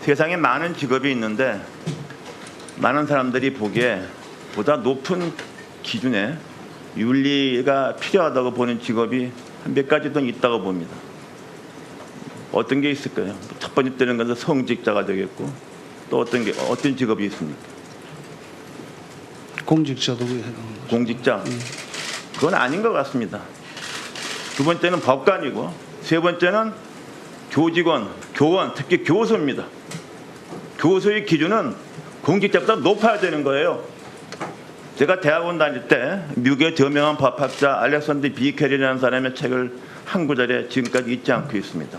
세상에 많은 직업이 있는데 많은 사람들이 보기에 보다 높은 기준에 윤리가 필요하다고 보는 직업이 한 몇 가지 더 있다고 봅니다. 어떤 게 있을까요? 첫 번째 때는 것은 성직자가 되겠고 또 어떤 직업이 있습니까? 공직자도 공직자? 그건 아닌 것 같습니다. 두 번째는 법관이고 세 번째는 교직원, 교원, 특히 교수입니다. 교수의 기준은 공직자보다 높아야 되는 거예요. 제가 대학원 다닐 때 미국의 저명한 법학자 알렉산더 비켈이라는 사람의 책을 한 구절에 지금까지 잊지 않고 있습니다.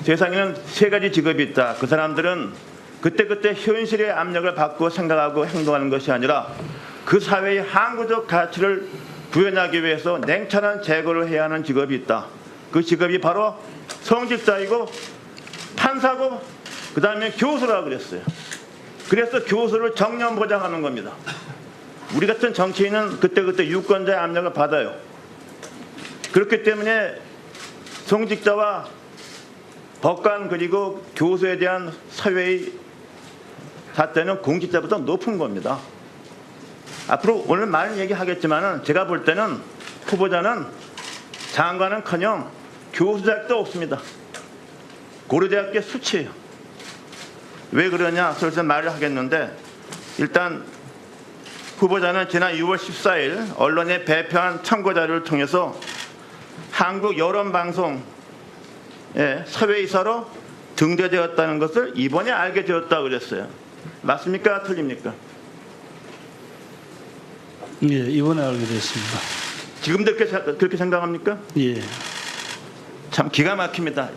세상에는 세 가지 직업이 있다. 그 사람들은 그때그때 현실의 압력을 받고 생각하고 행동하는 것이 아니라 그 사회의 항구적 가치를 구현하기 위해서 냉철한 재고를 해야 하는 직업이 있다. 그 직업이 바로 성직자이고 판사고 그 다음에 교수라고 그랬어요. 그래서 교수를 정년 보장하는 겁니다. 우리 같은 정치인은 그때그때 유권자의 압력을 받아요. 그렇기 때문에 성직자와 법관 그리고 교수에 대한 사회의 잣대는 공직자보다 높은 겁니다. 앞으로 오늘 많은 얘기하겠지만 제가 볼 때는 후보자는 장관은커녕 교수 자격도 없습니다. 고려대학교 수치예요. 왜 그러냐 슬슬 말을 하겠는데 일단 후보자는 지난 6월 14일 언론에 배포한 참고자료를 통해서 한국 여론방송의 사회이사로 등재되었다는 것을 이번에 알게 되었다고 그랬어요. 맞습니까? 틀립니까? 예, 이번에 알게 됐습니다. 지금도 그렇게 생각합니까? 예. 참 기가 막힙니다.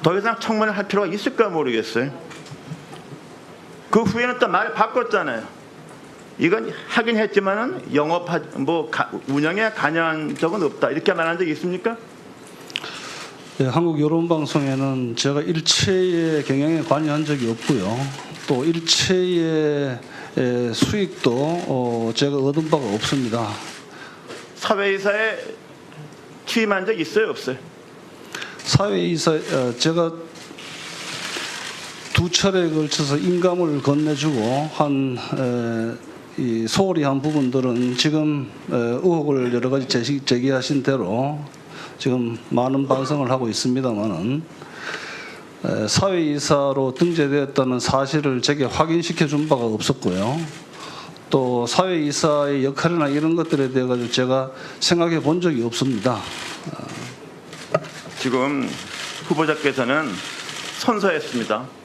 더 이상 청문을 할 필요가 있을까 모르겠어요. 그 후에는 또 말 바꿨잖아요. 이건 하긴 했지만은 운영에 관여한 적은 없다. 이렇게 말한 적이 있습니까? 예, 한국 여론방송에는 제가 일체의 경영에 관여한 적이 없고요. 또 일체의 수익도 제가 얻은 바가 없습니다. 사회이사에 취임한 적 있어요, 없어요? 사회이사 제가 두 차례에 걸쳐서 인감을 건네주고 이 소홀히 한 부분들은 지금 의혹을 여러 가지 제기하신 대로 지금 많은 반성을 하고 있습니다만은 사회이사로 등재되었다는 사실을 제게 확인시켜 준 바가 없었고요. 또 사회이사의 역할이나 이런 것들에 대해 가지고 제가 생각해 본 적이 없습니다. 지금 후보자께서는 선서했습니다.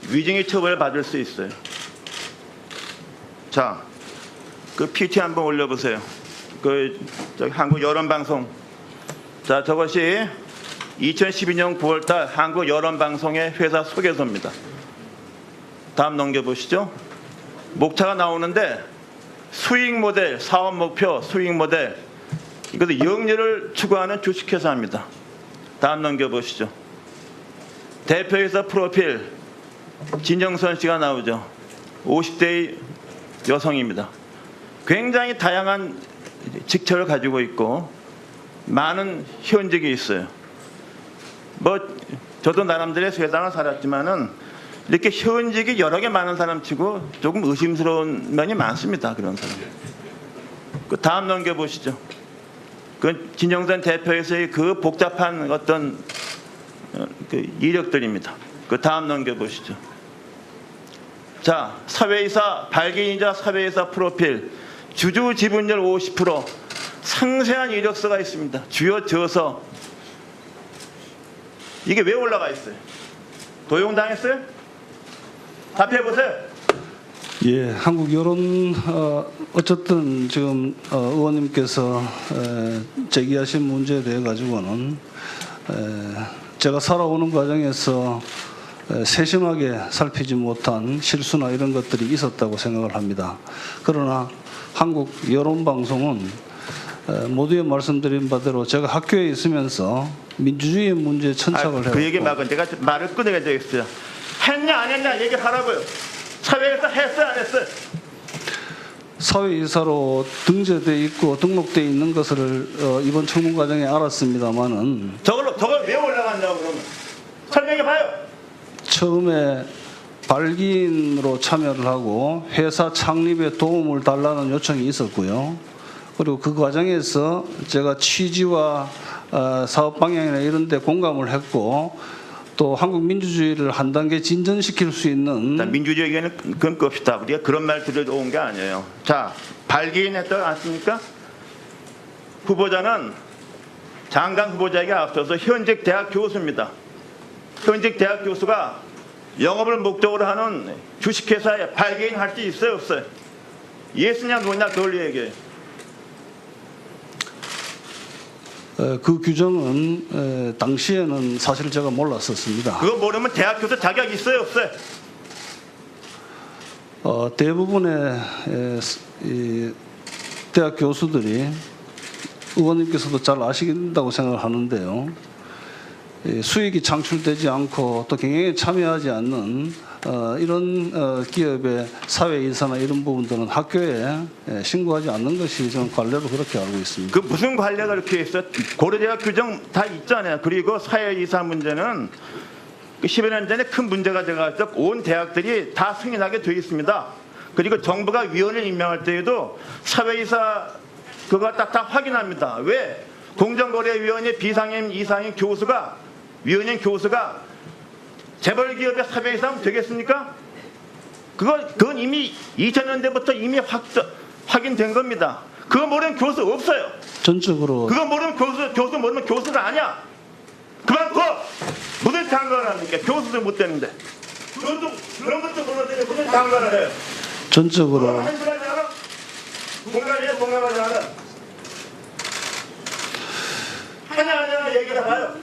위증의 처벌을 받을 수 있어요. 자, 그 PT 한번 올려보세요. 한국 여론방송. 자, 저것이 2012년 9월달 한국 여론방송의 회사 소개서입니다. 다음 넘겨보시죠. 목차가 나오는데 수익 모델, 사업 목표, 수익 모델. 이것도 영리를 추구하는 주식회사입니다. 다음 넘겨보시죠. 대표이사 프로필 진정선 씨가 나오죠. 50대의 여성입니다. 굉장히 다양한 직책을 가지고 있고 많은 현직이 있어요. 저도 나름대로 세상을 살았지만은 이렇게 현직이 여러 개 많은 사람치고 조금 의심스러운 면이 많습니다. 그런 사람. 그 다음 넘겨보시죠. 그 진정선 대표에서의 그 복잡한 어떤 그 이력들입니다. 그 다음 넘겨보시죠. 자, 사회이사 발기인자 사회이사 프로필 주주 지분율 50% 상세한 이력서가 있습니다. 주요 저서. 이게 왜 올라가 있어요? 도용당했어요? 답해보세요. 예, 한국 여론 어쨌든 지금 의원님께서 제기하신 문제에 대해 가지고는 제가 살아오는 과정에서 세심하게 살피지 못한 실수나 이런 것들이 있었다고 생각을 합니다. 그러나 한국 여론방송은 모두에 말씀드린 바대로 제가 학교에 있으면서 민주주의 문제에 천착을 해왔고 그 얘기 말고 내가 말을 끊어야 되겠어요. 했냐 안 했냐 얘기하라고요. 사회에서 했어요 안 했어요? 사회이사로 등재돼 있고 등록돼 있는 것을 이번 청문 과정에 알았습니다만은 저걸 왜 올라갔냐고 그러면 설명해 봐요. 처음에 발기인으로 참여를 하고 회사 창립에 도움을 달라는 요청이 있었고요. 그리고 그 과정에서 제가 취지와 사업 방향이나 이런 데 공감을 했고 또 한국 민주주의를 한 단계 진전시킬 수 있는 민주주의에는 그건 끕시다. 우리가 그런 말 들어온 게 아니에요. 자, 발기인했지 않습니까? 후보자는 장관 후보자에게 앞서서 현직 대학 교수입니다. 현직 대학 교수가 영업을 목적으로 하는 주식회사에 발기인 할 수 있어요, 없어요? 예스냐 노냐 그걸 얘기해요. 그 규정은 당시에는 사실 제가 몰랐었습니다. 그거 모르면 대학 교수 자격 있어요, 없어요? 대부분의 이 대학 교수들이 의원님께서도 잘 아신다고 생각을 하는데요. 수익이 창출되지 않고 또 경영에 참여하지 않는 이런 기업의 사회이사나 이런 부분들은 학교에 신고하지 않는 것이 저는 관례로 그렇게 알고 있습니다. 그 무슨 관례가 이렇게 있어? 고려대학 규정 다 있잖아요. 그리고 사회이사 문제는 10여 년 전에 큰 문제가 돼가지고 온 대학들이 다 승인하게 되어 있습니다. 그리고 정부가 위원을 임명할 때에도 사회이사 그거 다 확인합니다. 왜? 공정거래위원회 비상임 이상임 교수가 위원님 교수가 재벌기업의 사회이사면 되겠습니까? 그건 이미 2000년대부터 이미 확인된 겁니다. 그거 모르는 교수 없어요. 전적으로 그거 모르는 교수 모르면 교수가 아니야. 그만둬. 무슨 장관을 합니까? 교수도 못 되는데. 그런 것도 몰랐는데 무슨 장관을 해요? 전적으로 한심하지 않아? 공감하지 않아? 하냐 얘기를 해봐요.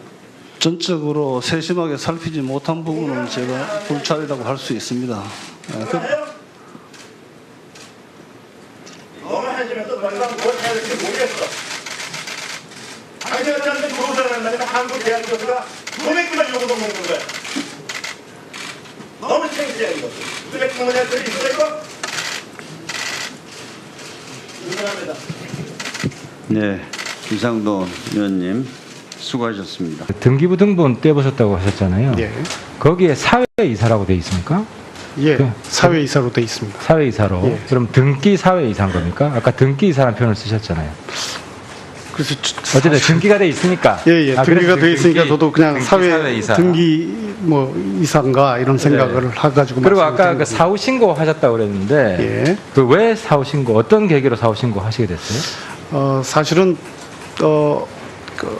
전적으로 세심하게 살피지 못한 부분은 제가 불찰이라고 할 수 있습니다. 너무 한심해서 뭘 해야 될지 모르겠어. 당신한테 교수를 한다니까 한국 대학 교수가 500개만 요구도 먹는 거야. 너무 창피해 이거. 500개만 할 소리 있어 이거? 죄송합니다. 네, 이상돈 의원님 수고하셨습니다. 등기부 등본 떼보셨다고 하셨잖아요. 예, 거기에 사회이사라고 돼 있습니까? 예, 그- 사회이사로 돼 있습니다. 사회이사로. 예. 그럼 등기 사회이사인 겁니까? 아까 등기이사라는 표현을 쓰셨잖아요. 그래서 어쨌든 등기가 돼 있으니까. 예, 예, 아, 등기가 그래서 돼 있으니까 등기- 저도 그냥 등기 사회 사회이사. 등기 뭐 이사인가 이런 생각을 해가지고 그리고 아까 말씀드린 그 사후 신고 하셨다고 그랬는데 예. 그 왜 사후 신고 어떤 계기로 사후 신고 하시게 됐어요? 사실은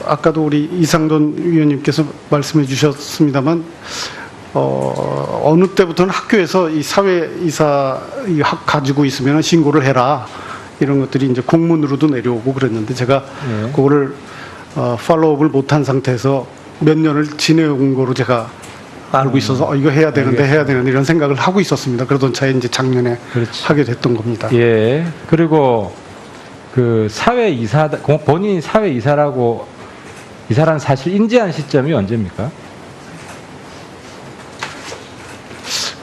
아까도 우리 이상돈 위원님께서 말씀해 주셨습니다만 어느 때부터는 학교에서 이 사회이사 가지고 있으면 신고를 해라 이런 것들이 이제 공문으로도 내려오고 그랬는데 제가 예. 그거를 팔로우업을 못한 상태에서 몇 년을 지내온 거로 제가 알고 있어서 이거 해야 되는데 이런 생각을 하고 있었습니다. 그러던 차에 이제 작년에 그렇지. 하게 됐던 겁니다. 예. 그리고 그 사회이사 본인이 사회이사라고 이사라는 사실 인지한 시점이 언제입니까?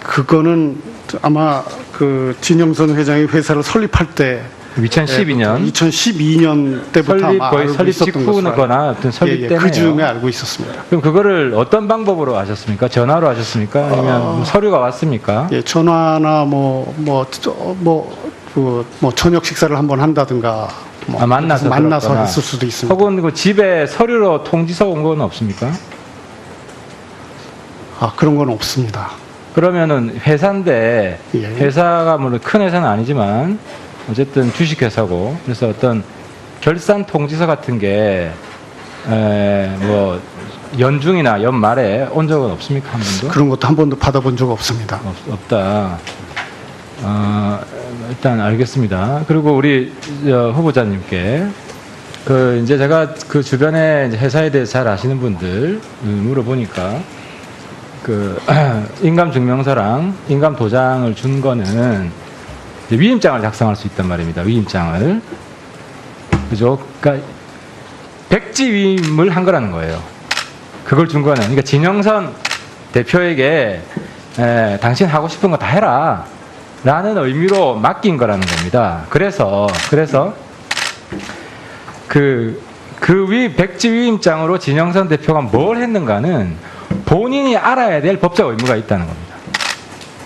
그거는 아마 그 진영선 회장이 회사를 설립할 때 2012년 2012년 때부터 설립 아마 거의 알고 설립 있었던 것으로 직후거나 어떤 설립 때네요. 그 즈음에 알고 있었습니다. 그럼 그거를 어떤 방법으로 아셨습니까? 전화로 아셨습니까? 아니면 뭐 서류가 왔습니까? 예, 전화나 저녁 식사를 한번 한다든가 아, 만나서 들었거나. 했을 수도 있습니다. 혹은 그 집에 서류로 통지서 온 건 없습니까? 그런 건 없습니다. 그러면은 회사인데 예. 회사가 물론 큰 회사는 아니지만 어쨌든 주식회사고 그래서 어떤 결산 통지서 같은 게 뭐 연중이나 연말에 온 적은 없습니까? 한 번도? 그런 것도 한 번도 받아본 적 없습니다. 없다. 일단 알겠습니다. 그리고 우리 후보자님께 그 이제 제가 그 주변에 이제 회사에 대해서 잘 아시는 분들 물어보니까 그 인감 증명서랑 인감 도장을 준 거는 이제 위임장을 작성할 수 있단 말입니다. 위임장을. 그죠? 그러니까 백지 위임을 한 거라는 거예요. 그걸 준 거는 그러니까 진영선 대표에게 당신 하고 싶은 거 다 해라. 라는 의미로 맡긴 거라는 겁니다. 그래서 백지 위임장으로 진영선 대표가 뭘 했는가는 본인이 알아야 될 법적 의무가 있다는 겁니다.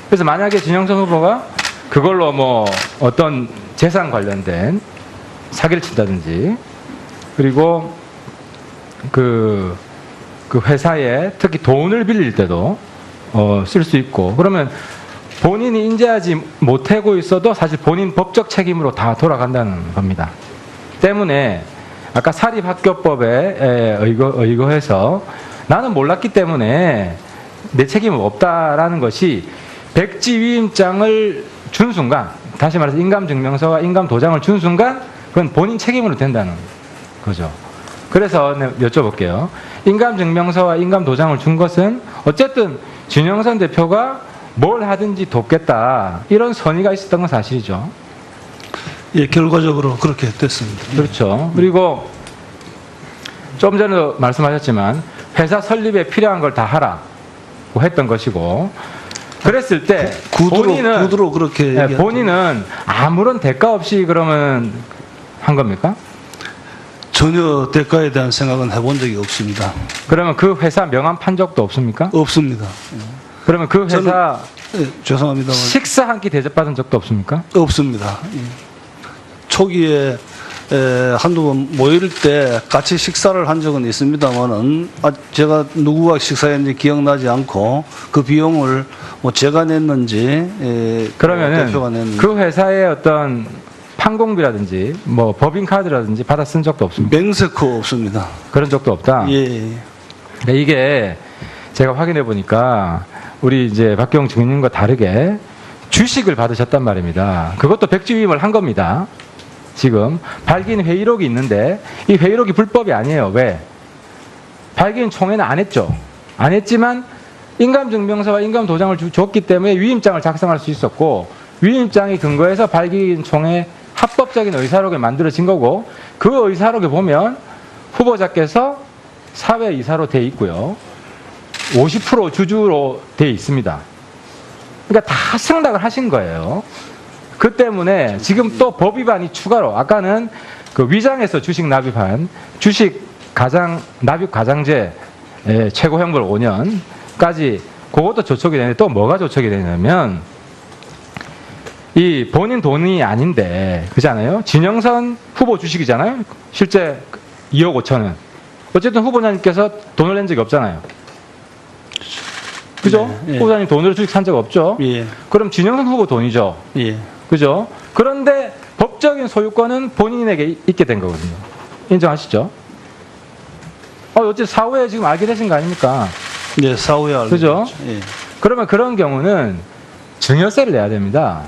그래서 만약에 진영선 후보가 그걸로 뭐 어떤 재산 관련된 사기를 친다든지, 그리고 그 회사에 특히 돈을 빌릴 때도 쓸 수 있고, 그러면 본인이 인지하지 못하고 있어도 사실 본인 법적 책임으로 다 돌아간다는 겁니다. 때문에 아까 사립학교법에 의거해서 나는 몰랐기 때문에 내 책임은 없다라는 것이 백지 위임장을 준 순간, 다시 말해서 인감증명서와 인감도장을 준 순간 그건 본인 책임으로 된다는 거죠. 그래서 여쭤볼게요. 인감증명서와 인감도장을 준 것은 어쨌든 진영선 대표가 뭘 하든지 돕겠다, 이런 선의가 있었던 건 사실이죠. 예, 결과적으로 그렇게 됐습니다. 그렇죠. 그리고 좀 전에 말씀하셨지만 회사 설립에 필요한 걸 다 하라고 했던 것이고, 그랬을 때 구두로 그렇게 얘기하죠. 본인은 아무런 대가 없이 그러면 한 겁니까? 전혀 대가에 대한 생각은 해본 적이 없습니다. 그러면 그 회사 명함 판 적도 없습니까? 없습니다. 그러면 그 회사 예, 죄송합니다만 식사 한 끼 대접받은 적도 없습니까? 없습니다. 예. 초기에 한두 번 모일 때 같이 식사를 한 적은 있습니다만은 제가 누구와 식사했는지 기억나지 않고 그 비용을 뭐 제가 냈는지 그러면은 대표가 냈는지 그 회사의 어떤 판공비라든지 뭐 법인카드라든지 받아 쓴 적도 없습니까? 맹세코 없습니다. 그런 적도 없다. 예. 네, 이게 제가 확인해 보니까 우리 이제 박경 증인님과 다르게 주식을 받으셨단 말입니다. 그것도 백지위임을 한 겁니다. 지금 발기인 회의록이 있는데 이 회의록이 불법이 아니에요. 왜? 발기인 총회는 안 했죠. 안 했지만 인감증명서와 인감도장을 줬기 때문에 위임장을 작성할 수 있었고, 위임장이 근거해서 발기인 총회 합법적인 의사록이 만들어진 거고, 그 의사록에 보면 후보자께서 사회이사로 돼 있고요, 50% 주주로 돼 있습니다. 그러니까 다 승낙을 하신 거예요. 그 때문에 지금 또 법 위반이 추가로, 아까는 그 위장에서 주식 납입한 주식 납입 가장제 최고 형벌 5년까지 그것도 조촉이 되는데, 또 뭐가 조촉이 되냐면 이 본인 돈이 아닌데, 그잖아요. 진영선 후보 주식이잖아요. 실제 2억 5천은. 어쨌든 후보자님께서 돈을 낸 적이 없잖아요. 그죠? 네, 네. 후보자님 돈으로 주식 산 적 없죠? 예. 그럼 진영선 후보 돈이죠. 예. 그죠? 그런데 법적인 소유권은 본인에게 있게 된 거거든요. 인정하시죠? 어쨌든 사후에 지금 알게 되신 거 아닙니까? 네, 사후에 알고 그죠? 있죠. 예. 그러면 그런 경우는 증여세를 내야 됩니다.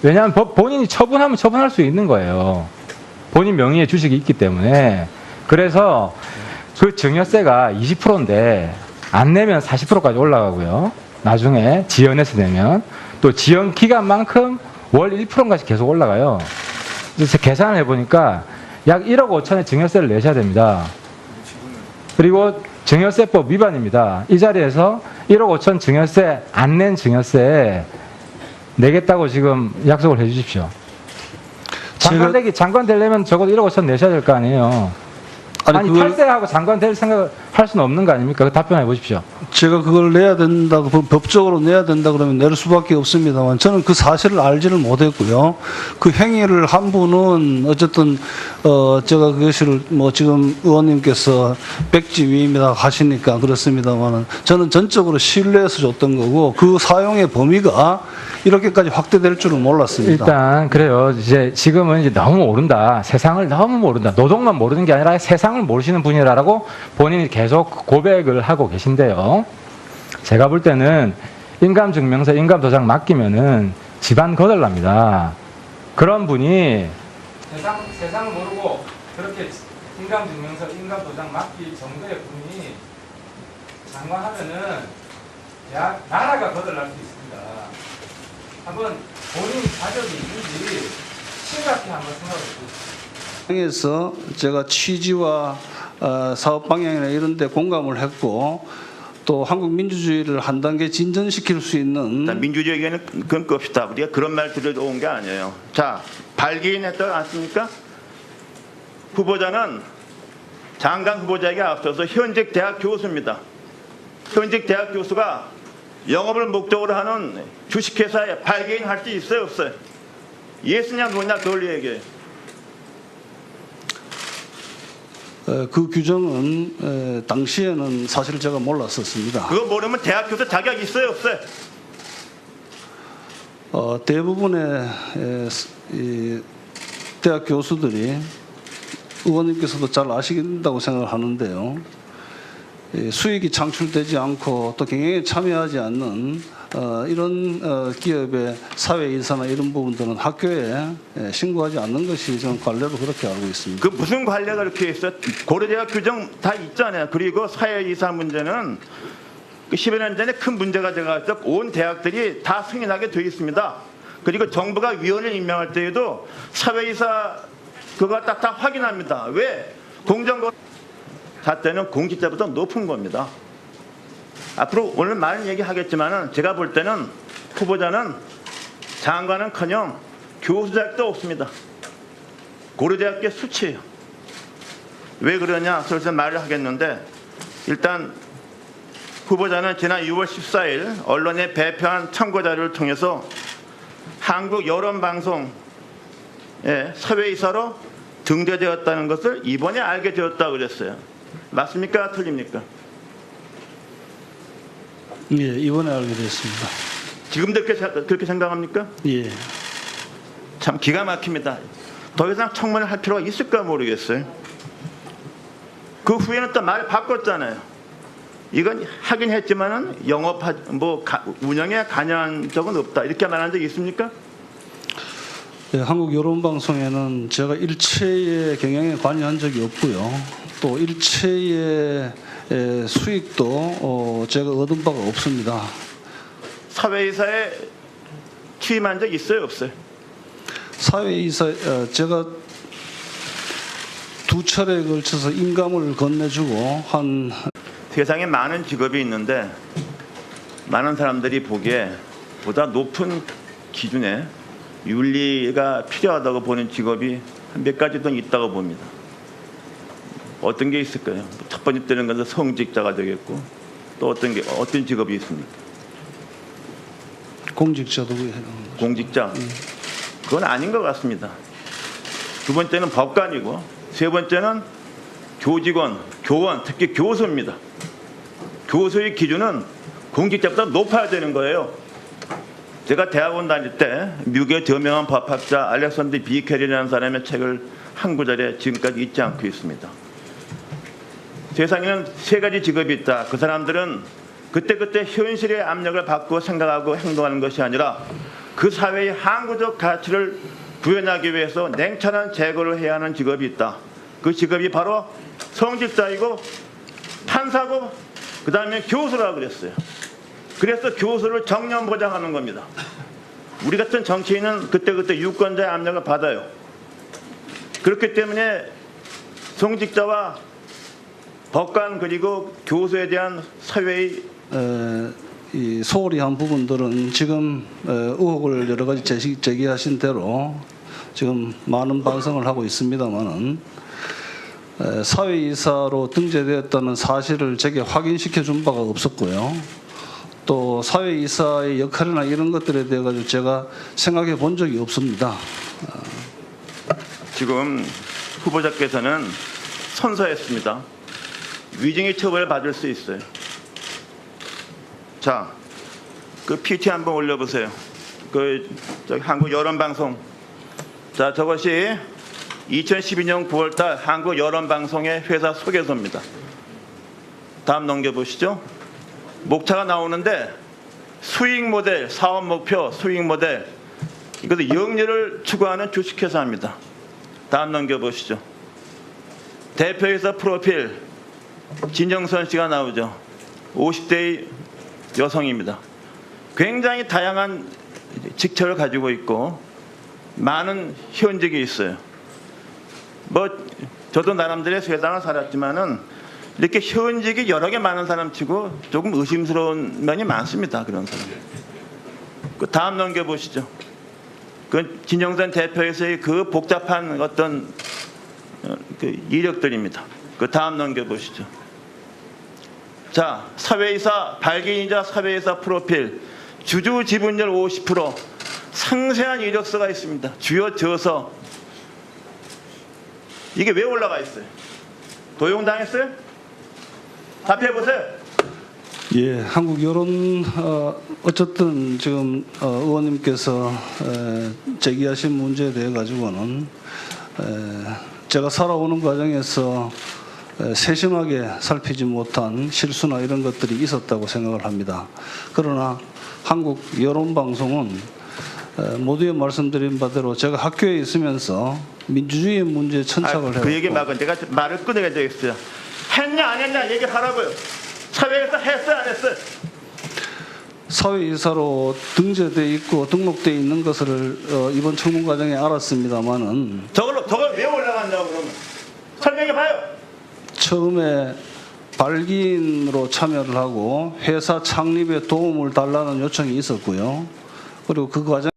왜냐하면 본인이 처분하면 처분할 수 있는 거예요. 본인 명의의 주식이 있기 때문에. 그래서 그 증여세가 20%인데 안 내면 40%까지 올라가고요. 나중에 지연해서 내면 또 지연 기간만큼 월 1%까지 계속 올라가요. 그래서 계산을 해보니까 약 1억 5천의 증여세를 내셔야 됩니다. 그리고 증여세법 위반입니다. 이 자리에서 1억 5천 증여세 안 낸 증여세 내겠다고 지금 약속을 해 주십시오. 장관 되려면 적어도 1억 5천 내셔야 될 거 아니에요. 아니 탈세하고 장관 될 생각을 할 수는 없는 거 아닙니까? 답변해 보십시오. 제가 그걸 내야 된다고, 법적으로 내야 된다 그러면 낼 수밖에 없습니다만, 저는 그 사실을 알지를 못했고요. 그 행위를 한 분은 어쨌든 제가 그것을 뭐 지금 의원님께서 백지위임이라고 하시니까 그렇습니다만, 저는 전적으로 신뢰해서 줬던 거고, 그 사용의 범위가 이렇게까지 확대될 줄은 몰랐습니다. 일단 그래요. 이제 지금은 이제 너무 모른다. 세상을 너무 모른다. 노동만 모르는 게 아니라 세상을 모르시는 분이라고 본인이 계속 고백을 하고 계신데요. 제가 볼 때는 인감증명서, 인감도장 맡기면은 집안 거덜납니다. 그런 분이 세상을 모르고 그렇게 인감증명서, 인감도장 맡길 정도의 분이 장관하면은 나라가 거덜날 수 있습니다. 한번 본인 자격이 있는지 심각히 한번 생각해 보십시오. 에서 제가 취지와 사업 방향이나 이런 데 공감을 했고, 또 한국 민주주의를 한 단계 진전시킬 수 있는 민주주의에는 그건 끕시다. 우리가 그런 말 들어온 게 아니에요. 자, 발기인했지 않습니까? 후보자는 장관 후보자에게 앞서서 현직 대학 교수입니다. 현직 대학 교수가 영업을 목적으로 하는 주식회사에 발개인할 수 있어요, 없어요? 예스냐 노냐 그걸 얘기해요. 그 규정은 당시에는 사실 제가 몰랐었습니다. 그거 모르면 대학 교수 자격 있어요, 없어요? 대부분의 이 대학 교수들이 의원님께서도 잘 아신다고 생각을 하는데요. 수익이 창출되지 않고 또 경영에 참여하지 않는 이런 기업의 사회이사나 이런 부분들은 학교에 신고하지 않는 것이 저는 관례로 그렇게 알고 있습니다. 그 무슨 관례가 이렇게 있어? 고려대학 규정 다 있잖아요. 그리고 사회이사 문제는 그 10여 년 전에 큰 문제가 돼가지고 온 대학들이 다 승인하게 되어 있습니다. 그리고 정부가 위원을 임명할 때에도 사회이사 그거 딱 다 확인합니다. 왜? 공정거 잣대는 공직자보다 높은 겁니다. 앞으로 오늘 많은 얘기 하겠지만은 제가 볼 때는 후보자는 장관은커녕 교수 자격도 없습니다. 고려대학교 수치예요. 왜 그러냐? 슬슬 말을 하겠는데 일단 후보자는 지난 6월 14일 언론에 배포한 참고 자료를 통해서 한국 여론방송의 사회이사로 등재되었다는 것을 이번에 알게 되었다고 그랬어요. 맞습니까? 틀립니까? 예, 이번에 알게 됐습니다. 지금도 그렇게 생각합니까? 예. 참 기가 막힙니다. 더 이상 청문회를 할 필요가 있을까 모르겠어요. 그 후에는 또 말 바꿨잖아요. 이건 하긴 했지만은 운영에 관여한 적은 없다. 이렇게 말한 적이 있습니까? 예, 한국 여론방송에는 제가 일체의 경영에 관여한 적이 없고요. 또 일체의 수익도 제가 얻은 바가 없습니다. 사회이사에 취임한 적 있어요, 없어요? 사회이사 제가 두 차례에 걸쳐서 인감을 건네주고 한 세상에 많은 직업이 있는데 많은 사람들이 보기에 보다 높은 기준에 윤리가 필요하다고 보는 직업이 몇 가지 더 있다고 봅니다. 어떤 게 있을까요? 첫 번째 뜨는 것은 성직자가 되겠고 또 어떤 직업이 있습니까? 공직자도 공직자. 그건 아닌 것 같습니다. 두 번째는 법관이고 세 번째는 교직원, 교원, 특히 교수입니다. 교수의 기준은 공직자보다 높아야 되는 거예요. 제가 대학원 다닐 때 미국의 저명한 법학자 알렉산더 비켈이라는 사람의 책을 한 구절에 지금까지 잊지 않고 있습니다. 세상에는 세 가지 직업이 있다. 그 사람들은 그때그때 현실의 압력을 받고 생각하고 행동하는 것이 아니라 그 사회의 항구적 가치를 구현하기 위해서 냉철한 재고를 해야 하는 직업이 있다. 그 직업이 바로 성직자이고 판사고 그 다음에 교수라고 그랬어요. 그래서 교수를 정년보장하는 겁니다. 우리 같은 정치인은 그때그때 유권자의 압력을 받아요. 그렇기 때문에 성직자와 법관 그리고 교수에 대한 사회의 이 소홀히 한 부분들은 지금 의혹을 여러 가지 제기하신 대로 지금 많은 반성을 하고 있습니다만은 사회이사로 등재되었다는 사실을 제게 확인시켜 준 바가 없었고요. 또 사회이사의 역할이나 이런 것들에 대해 가지고 제가 생각해 본 적이 없습니다. 지금 후보자께서는 선서했습니다. 위증의 처벌을 받을 수 있어요. 자, 그 PT 한번 올려보세요. 저기 한국 여론방송. 자, 저것이 2012년 9월달 한국 여론방송의 회사 소개서입니다. 다음 넘겨보시죠. 목차가 나오는데 수익 모델, 사업 목표, 수익 모델. 이것도 영리를 추구하는 주식회사입니다. 다음 넘겨보시죠. 대표이사 프로필 진정선 씨가 나오죠. 50대의 여성입니다. 굉장히 다양한 직책을 가지고 있고 많은 현직이 있어요. 저도 나름대로 세상을 살았지만은 이렇게 현직이 여러 개 많은 사람치고 조금 의심스러운 면이 많습니다. 그런 사람. 그 다음 넘겨보시죠. 그 진정선 대표에서의 그 복잡한 어떤 그 이력들입니다. 그 다음 넘겨보시죠. 자, 사회이사 발기인자 사회이사 프로필, 주주 지분율 50%, 상세한 이력서가 있습니다. 주요 저서. 이게 왜 올라가 있어요? 도용당했어요? 답해 보세요. 예, 한국 여론 어쨌든 지금 의원님께서 제기하신 문제에 대해 가지고는 제가 살아오는 과정에서 세심하게 살피지 못한 실수나 이런 것들이 있었다고 생각을 합니다. 그러나 한국 여론방송은 모두에 말씀드린 바대로 제가 학교에 있으면서 민주주의의 문제에 천착을 해왔고 그 얘기 말고 내가 말을 끊어야 되겠어요. 했냐 안 했냐 얘기하라고요. 사회에서 했어요 안 했어요? 사회이사로 등재돼 있고 등록돼 있는 것을 이번 청문 과정에 알았습니다마는 저걸 왜 올라갔냐고 그러면 설명해 봐요. 처음에 발기인으로 참여를 하고 회사 창립에 도움을 달라는 요청이 있었고요. 그리고 그 과정